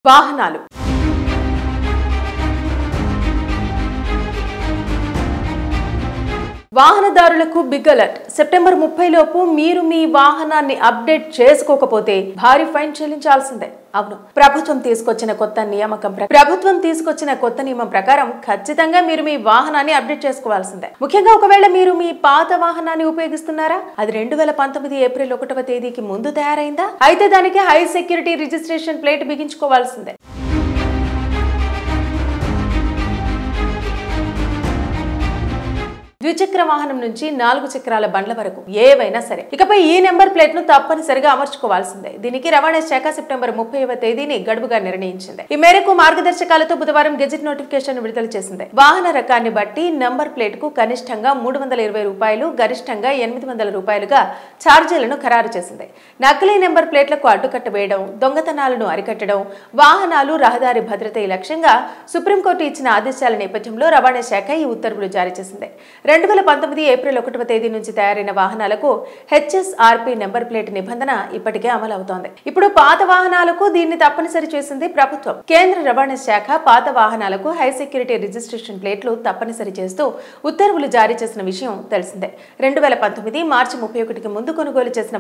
వాహనాలు వాహనదారులకు big alert. September 30 లోపు మీరు మీ వాహనాన్ని అప్డేట్ చేసుకోకపోతే భారీ ఫైన్ చెల్లించాల్సిందే. అవును, ప్రభుత్వం తీసుకొచ్చిన కొత్త నియమం ప్రకారం ఖచ్చితంగా మీరు మీ వాహనాన్ని అప్డేట్ చేసుకోవాల్సిందే. ముఖ్యంగా ఒకవేళ మీరు మీ పాత వాహనాన్ని ఉపయోగిస్తున్నారా, అది 2019 ఏప్రిల్ 1వ తేదీకి ముందు తయారైందా, అయితే దానికి హై సెక్యూరిటీ రిజిస్ట్రేషన్ ప్లేట్ బిగించుకోవాల్సిందే. ద్విచక్ర వాహనం నుంచి 4 చక్రాల బండ్ల వరకు ఏవైనా సరే ఇకపై ఈ నెంబర్ ప్లేట్ ను తప్పనిసరిగా అమర్చుకోవాల్సిందే. దీనికి రవాణా శాఖ సెప్టెంబర్ 30వ తేదీని గడువుగా నిర్ణయించింది. ఈ మేరకు మార్గదర్శకాలతో బుధవారం గెజిట్ నోటిఫికేషన్ విడుదల చేసింది. వాహన రకాన్ని బట్టి నంబర్ ప్లేట్ కు కనిష్టంగా 320 రూపాయలు, గరిష్టంగా 800 రూపాయలుగా ఛార్జీలను ఖరారు చేసింది. నకిలీ నెంబర్ ప్లేట్లకు అడ్డుకట్ట వేయడం, దొంగతనాలను అరికట్టడం, వాహనాలు రహదారి భద్రత లక్ష్యంగా సుప్రీంకోర్టు ఇచ్చిన ఆదేశాల నేపథ్యంలో రవాణా శాఖ ఈ ఉత్తర్వులు జారీ చేసింది. 2019 ఏప్రిల్ 1వ తేదీ నుంచి తయారైన వాహనాలకు హెచ్ఎస్ఆర్పి నెంబర్ ప్లేట్ నిబంధన ఇప్పటికే అమలు అవుతోంది. ఇప్పుడు పాత వాహనాలకు దీన్ని తప్పనిసరి చేసింది ప్రభుత్వం. కేంద్ర రవాణా శాఖ పాత వాహనాలకు హై సెక్యూరిటీ రిజిస్ట్రేషన్ ప్లేట్లు తప్పనిసరి చేస్తూ ఉత్తర్వులు జారీ చేసిన విషయం తెలిసిందే. 2019 మార్చి 31కి ముందు కొనుగోలు చేసిన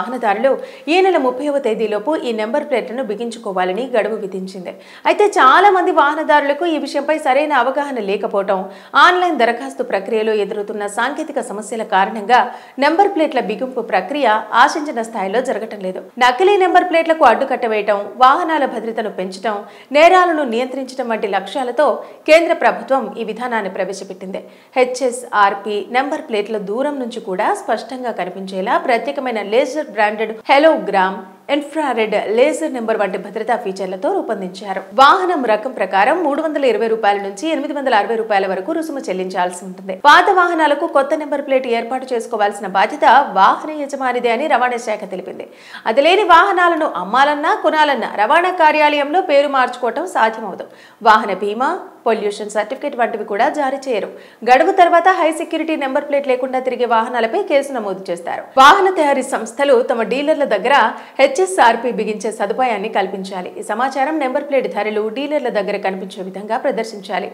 వాహనదారులు ఈ నెల 30వ తేదీలోపు ఈ నెంబర్ ప్లేట్లను బిగించుకోవాలని గడువు విధించింది. అయితే చాలా మంది వాహనదారులకు ఈ విషయంపై సరైన అవగాహన లేకపోవడం, ఆన్లైన్ దరఖాస్తు ప్రక్రియలో ఎదురవుతున్న సాంకేతిక సమస్యల కారణంగా నెంబర్ ప్లేట్ల బిగింపు ప్రక్రియ ఆశించిన స్థాయిలో జరగటం లేదు. నకిలీ నెంబర్ ప్లేట్లకు అడ్డుకట్ట వేయటం, వాహనాల భద్రతను పెంచడం, నేరాలను నియంత్రించడం వంటి లక్ష్యాలతో కేంద్ర ప్రభుత్వం ఈ విధానాన్ని ప్రవేశపెట్టింది. హెచ్ఎస్ఆర్పి నెంబర్ ప్లేట్ల దూరం నుంచి కూడా స్పష్టంగా కనిపించేలా ప్రత్యేకమైన laser branded hologram, infrared laser number వంటి భద్రతా ఫీచర్లతో రూపొందించారు. వాహనం రకం ప్రకారం 320 రూపాయల నుంచి 860 రూపాయల వరకు రుసుము చెల్లించాల్సి ఉంటుంది. పాత వాహనాలకు కొత్త నెంబర్ ప్లేట్ ఏర్పాటు చేసుకోవాల్సిన బాధ్యత వాహన యజమానిదే అని రవాణా శాఖ తెలిపింది. అది లేని వాహనాలను అమ్మాలన్నా కొనాలన్నా రవాణా కార్యాలయంలో పేరు మార్చుకోవటం సాధ్యమవదు. వాహన బీమా, పొల్యూషన్ సర్టిఫికేట్ వంటివి కూడా జారీ చేయరు. గడువు తర్వాత హై సెక్యూరిటీ నెంబర్ ప్లేట్ లేకుండా తిరిగే వాహనాలపై కేసు నమోదు చేస్తారు. వాహన తయారీ సంస్థలు తమ డీలర్ల దగ్గర హెచ్ఎస్ఆర్పి బిగించే సదుపాయాన్ని కల్పించాలి. ఈ సమాచారం నెంబర్ ప్లేట్ ధరలు డీలర్ల దగ్గర కనిపించే విధంగా ప్రదర్శించాలి.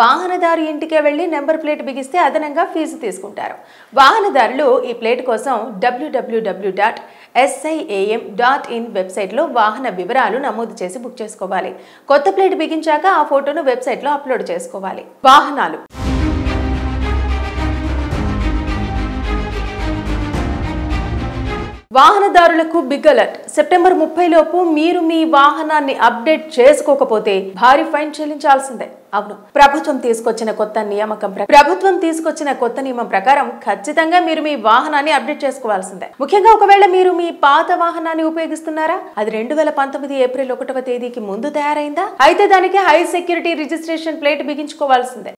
వాహనదారు ఇంటికే వెళ్లి నెంబర్ ప్లేట్ బిగిస్తే అదనంగా ఫీజు తీసుకుంటారు. వాహనదారులు ఈ ప్లేట్ కోసం www.siam.in వెబ్సైట్లో వాహన వివరాలు నమోదు చేసి బుక్ చేసుకోవాలి. కొత్త ప్లేట్ బిగించాక ఆ ఫోటోను వెబ్సైట్లో అప్లోడ్ చేసుకోవాలి. వాహనాలు వాహనదారులకు బిగ్ అలర్ట్. సెప్టెంబర్ 30 లోపు మీరు మీ వాహనాన్ని అప్డేట్ చేసుకోకపోతే భారీ ఫైన్ చెల్లించాల్సిందే. అవును, ప్రభుత్వం తీసుకొచ్చిన కొత్త నియమం ప్రకారం ఖచ్చితంగా మీరు మీ వాహనాన్ని అప్డేట్ చేసుకోవాల్సిందే. ముఖ్యంగా ఒకవేళ మీరు మీ పాత వాహనాన్ని ఉపయోగిస్తున్నారా, అది 2019 ఏప్రిల్ 1వ తేదీకి ముందు తయారైందా, అయితే దానికి హై సెక్యూరిటీ రిజిస్ట్రేషన్ ప్లేట్ బిగించుకోవాల్సిందే.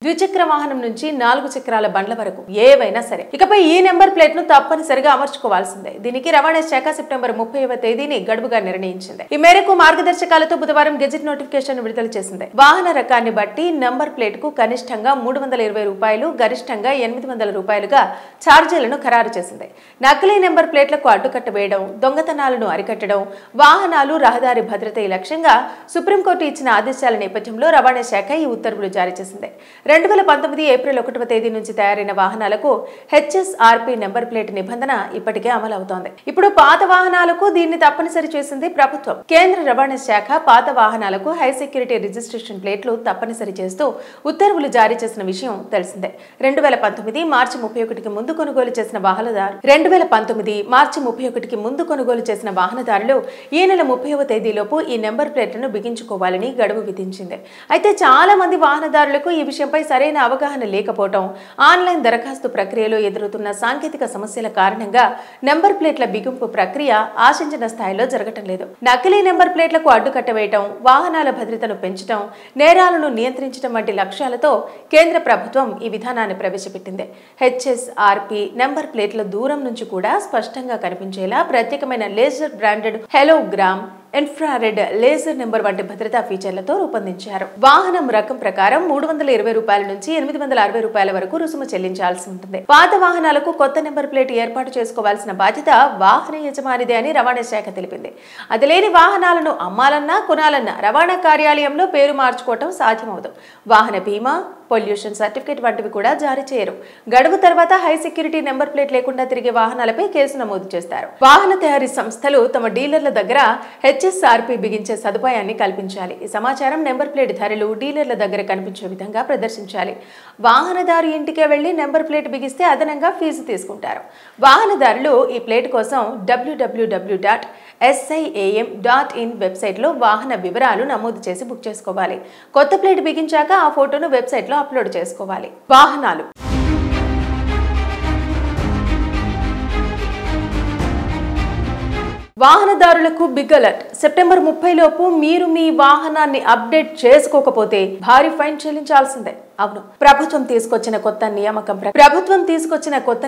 ద్విచక్ర వాహనం నుంచి 4 చక్రాల బండ్ల వరకు ఏవైనా సరే ఇకపై ఈ నెంబర్ ప్లేట్ ను తప్పనిసరిగా అమర్చుకోవాల్సిందే. దీనికి రవాణా శాఖ సెప్టెంబర్ 30వ తేదీని గడువుగా నిర్ణయించింది. ఈ మేరకు మార్గదర్శకాలతో బుధవారం గెజిట్ నోటిఫికేషన్ విడుదల చేసింది. వాహన రకాన్ని బట్టి నంబర్ ప్లేట్ కు కనిష్టంగా 320 రూపాయలు, గరిష్టంగా 800 రూపాయలుగా ఛార్జీలను ఖరారు చేసింది. నకిలీ నెంబర్ ప్లేట్లకు అడ్డుకట్ట వేయడం, దొంగతనాలను అరికట్టడం, వాహనాలు రహదారి భద్రత లక్ష్యంగా సుప్రీంకోర్టు ఇచ్చిన ఆదేశాల నేపథ్యంలో రవాణా శాఖ ఈ ఉత్తర్వులు జారీ చేసింది. 2019 ఏప్రిల్ 1వ తేదీ నుంచి తయారైన వాహనాలకు హెచ్ఎస్ఆర్పి నెంబర్ ప్లేట్ నిబంధన ఇప్పటికే అమలు అవుతోంది. ఇప్పుడు పాత వాహనాలకు దీన్ని తప్పనిసరి చేసింది ప్రభుత్వం. కేంద్ర రవాణా శాఖ పాత వాహనాలకు హై సెక్యూరిటీ రిజిస్ట్రేషన్ ప్లేట్లు తప్పనిసరి చేస్తూ ఉత్తర్వులు జారీ చేసిన విషయం తెలిసిందే. 2019 మార్చి 31కి ముందు కొనుగోలు చేసిన వాహనదారులు ఈ నెల 30వ తేదీలోపు ఈ నెంబర్ ప్లేట్లను బిగించుకోవాలని గడువు విధించింది. అయితే చాలా మంది వాహనదారులకు ఈ విషయంపై సరైన అవగాహన లేకపోవడం, ఆన్లైన్ దరఖాస్తు ప్రక్రియలో ఎదురవుతున్న సాంకేతిక సమస్యల కారణంగా నెంబర్ ప్లేట్ల బిగింపు ప్రక్రియ ఆశించిన స్థాయిలో జరగటం లేదు. నకిలీ నెంబర్ ప్లేట్లకు అడ్డుకట్ట వేయటం, వాహనాల భద్రతను పెంచడం, నేరాలను నియంత్రించడం వంటి లక్ష్యాలతో కేంద్ర ప్రభుత్వం ఈ విధానాన్ని ప్రవేశపెట్టింది. హెచ్ఎస్ఆర్పి నెంబర్ ప్లేట్ల దూరం నుంచి కూడా స్పష్టంగా కనిపించేలా ప్రత్యేకమైన laser branded hologram, infrared laser number వంటి భద్రతా ఫీచర్లతో రూపొందించారు. వాహనం రకం ప్రకారం 320 రూపాయల నుంచి 860 రూపాయల వరకు రుసుము చెల్లించాల్సి ఉంటుంది. పాత వాహనాలకు కొత్త నెంబర్ ప్లేట్ ఏర్పాటు చేసుకోవాల్సిన బాధ్యత వాహన యజమానిదే అని రవాణా శాఖ తెలిపింది. అది లేని వాహనాలను అమ్మాలన్నా కొనాలన్నా రవాణా కార్యాలయంలో పేరు మార్చుకోవటం సాధ్యమవుతుంది. వాహన బీమా, పొల్యూషన్ సర్టిఫికేట్ వంటివి కూడా జారీ చేయరు. గడువు తర్వాత హై సెక్యూరిటీ నెంబర్ ప్లేట్ లేకుండా తిరిగే వాహనాలపై కేసు నమోదు చేస్తారు. వాహన తయారీ సంస్థలు తమ డీలర్ల దగ్గర HSRP బిగించే సదుపాయాన్ని కల్పించాలి. ఈ సమాచారం నెంబర్ ప్లేట్ ధరలు డీలర్ల దగ్గర కనిపించే విధంగా ప్రదర్శించాలి. వాహనదారు ఇంటికే వెళ్లి నెంబర్ ప్లేట్ బిగిస్తే అదనంగా ఫీజు తీసుకుంటారు. వాహనదారులు ఈ ప్లేట్ కోసం www.siam.in వెబ్సైట్లో వాహన వివరాలు నమోదు చేసి బుక్ చేసుకోవాలి. కొత్త ప్లేట్ బిగించాక ఆ ఫోటోను వెబ్సైట్లో అప్లోడ్ చేసుకోవాలి. వాహనాలు వాహనదారులకు బిగ్ అలర్ట్. సెప్టెంబర్ 30 లోపు మీరు మీ వాహనాన్ని అప్డేట్ చేసుకోకపోతే భారీ ఫైన్ చెల్లించాల్సిందే. అవును, ప్రభుత్వం తీసుకొచ్చిన కొత్త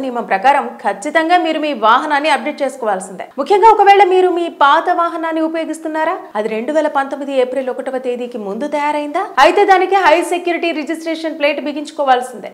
నియమం ప్రకారం ఖచ్చితంగా మీరు మీ వాహనాన్ని అప్డేట్ చేసుకోవాల్సిందే. ముఖ్యంగా ఒకవేళ మీరు మీ పాత వాహనాన్ని ఉపయోగిస్తున్నారా, అది 2019 ఏప్రిల్ 1వ తేదీకి ముందు తయారైందా, అయితే దానికి హై సెక్యూరిటీ రిజిస్ట్రేషన్ ప్లేట్ బిగించుకోవాల్సిందే.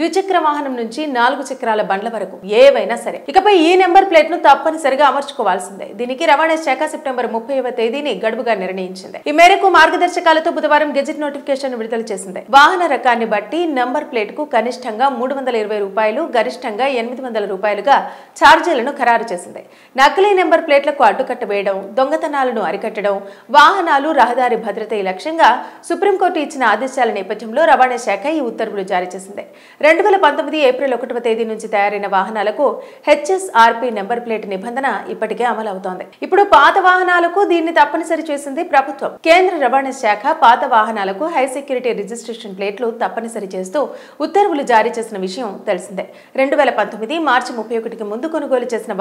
ద్విచక్ర వాహనం నుంచి 4 చక్రాల బండ్ల వరకు ఏవైనా సరే ఇకపై ఈ నెంబర్ ప్లేట్ ను తప్పనిసరిగా అమర్చుకోవాల్సిందే. దీనికి రవాణా శాఖ సెప్టెంబర్ 30వ తేదీని గడువుగా నిర్ణయించింది. ఈ మేరకు మార్గదర్శకాలతో బుధవారం గెజిట్ నోటిఫికేషన్ విడుదల చేసింది. వాహన రకాన్ని బట్టి నంబర్ ప్లేట్ కు కనిష్టంగా 320 రూపాయలు, గరిష్టంగా 800 రూపాయలుగా ఛార్జీలను ఖరారు చేసింది. నకిలీ నెంబర్ ప్లేట్లకు అడ్డుకట్ట వేయడం, దొంగతనాలను అరికట్టడం, వాహనాలు రహదారి భద్రత లక్ష్యంగా సుప్రీంకోర్టు ఇచ్చిన ఆదేశాల నేపథ్యంలో రవాణా శాఖ ఈ ఉత్తర్వులు జారీ చేసింది. 2019 ఏప్రిల్ 1వ తేదీ నుంచి తయారైన వాహనాలకు HSRP నెంబర్ ప్లేట్ నిబంధన ఇప్పటికే అమలవుతోంది. ఇప్పుడు పాత వాహనాలకు దీన్ని తప్పనిసరి చేసింది ప్రభుత్వం. కేంద్ర రవాణా శాఖ పాత వాహనాలకు హై సెక్యూరిటీ రిజిస్ట్రేషన్ ప్లేట్లు తప్పనిసరి చేస్తూ ఉత్తర్వులు జారీ చేసిన విషయం తెలిసిందే. 2019 మార్చి 31కి ముందు కొనుగోలు చేసిన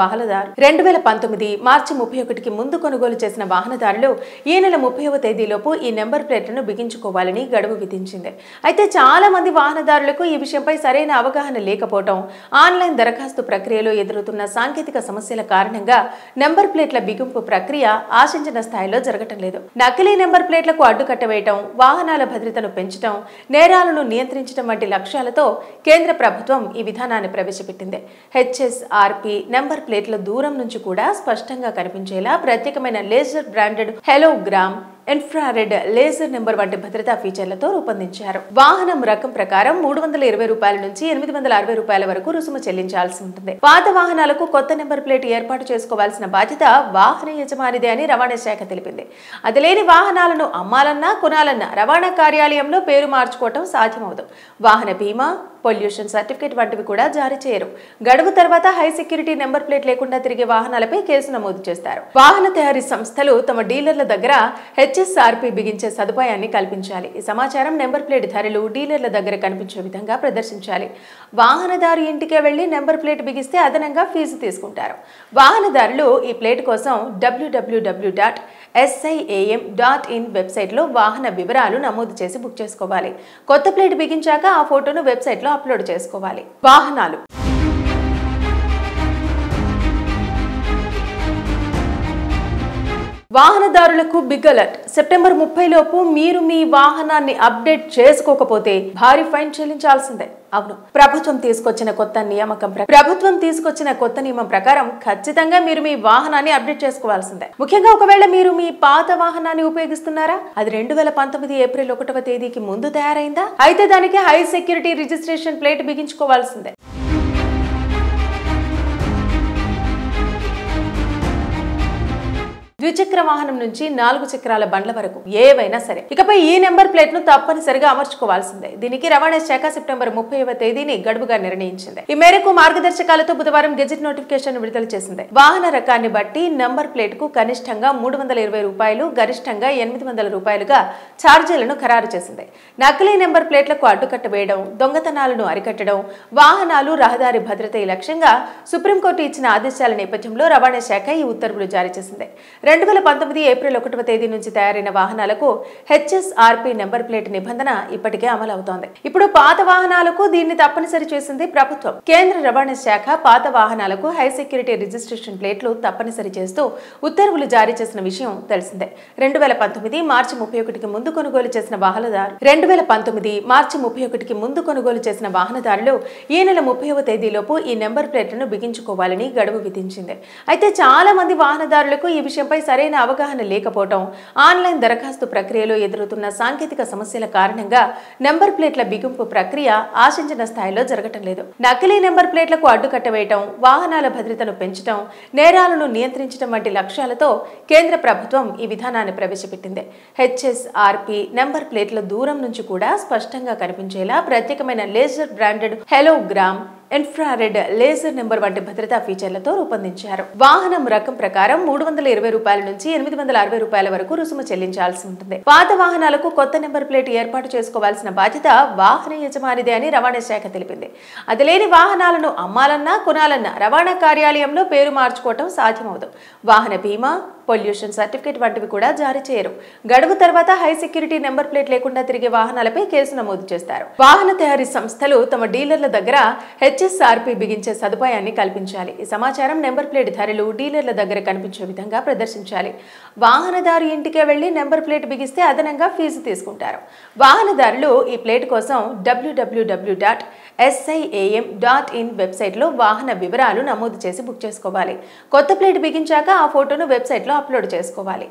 వాహనదారులు ఈ నెల 30వ తేదీలోపు ఈ నెంబర్ ప్లేట్లను బిగించుకోవాలని గడువు విధించింది. అయితే చాలా మంది వాహనదారులకు ఈ విషయంపై సరైన అవగాహన లేకపోవడం, ఆన్లైన్ దరఖాస్తు ప్రక్రియలో ఎదురవుతున్న సాంకేతిక సమస్యల కారణంగా నెంబర్ ప్లేట్ల బిగింపు ప్రక్రియ ఆశించిన స్థాయిలో జరగటం లేదు. నకిలీ నెంబర్ ప్లేట్లకు అడ్డుకట్ట వేయటం, వాహనాల భద్రతను పెంచడం, నేరాలను నియంత్రించడం వంటి లక్ష్యాలతో కేంద్ర ప్రభుత్వం ఈ విధానాన్ని ప్రవేశపెట్టింది. HSRP నెంబర్ ప్లేట్ల దూరం నుంచి కూడా స్పష్టంగా కనిపించేలా ప్రత్యేకమైన laser branded hologram, infrared laser number వంటి భద్రతా ఫీచర్లతో రూపొందించారు. వాహనం రకం ప్రకారం 320 రూపాయల నుంచి 860 రూపాయల వరకు రుసుము చెల్లించాల్సి ఉంటుంది. పాత వాహనాలకు కొత్త నెంబర్ ప్లేట్ ఏర్పాటు చేసుకోవాల్సిన బాధ్యత వాహన యజమానిదే అని రవాణా శాఖ తెలిపింది. అది లేని వాహనాలను అమ్మాలన్నా కొనాలన్నా రవాణా కార్యాలయంలో పేరు మార్చుకోవటం సాధ్యమవుతుంది. వాహన బీమా, పొల్యూషన్ సర్టిఫికేట్ వంటివి కూడా జారీ చేయరు. గడువు తర్వాత హై సెక్యూరిటీ నెంబర్ ప్లేట్ లేకుండా తిరిగే వాహనాలపై కేసు నమోదు చేస్తారు. వాహన తయారీ సంస్థలు తమ డీలర్ల దగ్గర HSRP బిగించే సదుపాయాన్ని కల్పించాలి. ఈ సమాచారం నెంబర్ ప్లేట్ ధరలు డీలర్ల దగ్గర కనిపించే విధంగా ప్రదర్శించాలి. వాహనదారు ఇంటికే వెళ్లి నెంబర్ ప్లేట్ బిగిస్తే అదనంగా ఫీజు తీసుకుంటారు. వాహనదారులు ఈ ప్లేట్ కోసం www.siam.in వెబ్సైట్లో వాహన వివరాలు నమోదు చేసి బుక్ చేసుకోవాలి. కొత్త ప్లేట్ బిగించాక ఆ ఫోటోను వెబ్సైట్లో అప్లోడ్ చేసుకోవాలి. వాహనాలు వాహనదారులకు బిగ్ అలర్ట్. సెప్టెంబర్ 30 లోపు మీరు మీ వాహనాన్ని అప్డేట్ చేసుకోకపోతే భారీ ఫైన్ చెల్లించాల్సిందే. అవును, ప్రభుత్వం తీసుకొచ్చిన కొత్త నియమం ప్రకారం ఖచ్చితంగా మీరు మీ వాహనాన్ని అప్డేట్ చేసుకోవాల్సిందే. ముఖ్యంగా ఒకవేళ మీరు మీ పాత వాహనాన్ని ఉపయోగిస్తున్నారా, అది 2019 ఏప్రిల్ 1వ తేదీకి ముందు తయారైందా, అయితే దానికి హై సెక్యూరిటీ రిజిస్ట్రేషన్ ప్లేట్ బిగించుకోవాల్సిందే. ద్విచక్ర వాహనం నుంచి 4 చక్రాల బండ్ల వరకు ఏవైనా సరే ఇకపై ఈ నెంబర్ ప్లేట్ ను తప్పనిసరిగా అమర్చుకోవాల్సిందే. దీనికి రవాణా శాఖ సెప్టెంబర్ 30వ తేదీని గడువుగా నిర్ణయించింది. ఈ మేరకు మార్గదర్శకాలతో బుధవారం గెజిట్ నోటిఫికేషన్ విడుదల చేసింది. వాహన రకాన్ని బట్టి నంబర్ ప్లేట్ కు కనిష్టంగా 320 రూపాయలు, గరిష్టంగా 800 రూపాయలుగా ఛార్జీలను ఖరారు చేసింది. నకిలీ నెంబర్ ప్లేట్లకు అడ్డుకట్ట వేయడం, దొంగతనాలను అరికట్టడం, వాహనాలు రహదారి భద్రత లక్ష్యంగా సుప్రీంకోర్టు ఇచ్చిన ఆదేశాల నేపథ్యంలో రవాణా శాఖ ఈ ఉత్తర్వులు జారీ చేసింది. 2019 ఏప్రిల్ 1వ తేదీ నుంచి తయారైన వాహనాలకు హెచ్ఎస్ఆర్పి నెంబర్ ప్లేట్ నిబంధన ఇప్పటికే అమలవుతోంది. ఇప్పుడు పాత వాహనాలకు దీన్ని తప్పనిసరి చేసింది ప్రభుత్వం. కేంద్ర రవాణా శాఖ పాత వాహనాలకు హై సెక్యూరిటీ రిజిస్ట్రేషన్ ప్లేట్లు తప్పనిసరి చేస్తూ ఉత్తర్వులు జారీ చేసిన విషయం తెలిసిందే. 2019 మార్చి 31కి ముందు కొనుగోలు చేసిన వాహనదారులు ఈ నెల 30వ తేదీలోపు ఈ నెంబర్ ప్లేట్లను బిగించుకోవాలని గడువు విధించింది. అయితే చాలా మంది వాహనదారులకు ఈ విషయంపై సరైన అవగాహన లేకపోవడం, ఆన్లైన్ దరఖాస్తు ప్రక్రియలో ఎదురవుతున్న సాంకేతిక సమస్యల కారణంగా నెంబర్ ప్లేట్ల బిగింపు ప్రక్రియ ఆశించిన స్థాయిలో జరగటం లేదు. నకిలీ నెంబర్ ప్లేట్లకు అడ్డుకట్ట వేయటం, వాహనాల భద్రతను పెంచడం, నేరాలను నియంత్రించడం వంటి లక్ష్యాలతో కేంద్ర ప్రభుత్వం ఈ విధానాన్ని ప్రవేశపెట్టింది. హెచ్ఎస్ఆర్పి నెంబర్ ప్లేట్ల దూరం నుంచి కూడా స్పష్టంగా కనిపించేలా ప్రత్యేకమైన laser branded hologram, infrared laser number వంటి భద్రతా ఫీచర్లతో రూపొందించారు. వాహనం రకం ప్రకారం 320 రూపాయల నుంచి 860 రూపాయల వరకు రుసుము చెల్లించాల్సి ఉంటుంది. పాత వాహనాలకు కొత్త నెంబర్ ప్లేట్ ఏర్పాటు చేసుకోవాల్సిన బాధ్యత వాహన యజమానిదే అని రవాణా శాఖ తెలిపింది. అది లేని వాహనాలను అమ్మాలన్నా కొనాలన్నా రవాణా కార్యాలయంలో పేరు మార్చుకోవటం సాధ్యమవుతుంది. వాహన బీమా, పొల్యూషన్ సర్టిఫికేట్ వంటివి కూడా జారీ చేయరు. గడువు తర్వాత హై సెక్యూరిటీ నెంబర్ ప్లేట్ లేకుండా తిరిగే వాహనాలపై కేసు నమోదు చేస్తారు. వాహన తయారీ సంస్థలు తమ డీలర్ల దగ్గర హెచ్ఎస్ఆర్పి బిగించే సదుపాయాన్ని కల్పించాలి. ఈ సమాచారం నెంబర్ ప్లేట్ ధరలు డీలర్ల దగ్గర కనిపించే విధంగా ప్రదర్శించాలి. వాహనదారు ఇంటికే వెళ్లి నెంబర్ ప్లేట్ బిగిస్తే అదనంగా ఫీజు తీసుకుంటారు. వాహనదారులు ఈ ప్లేట్ కోసం www.siam.in వెబ్సైట్లో వాహన వివరాలు నమోదు చేసి బుక్ చేసుకోవాలి. కొత్త ప్లేట్ బిగించాక ఆ ఫోటోను వెబ్సైట్లో అప్లోడ్ చేసుకోవాలి.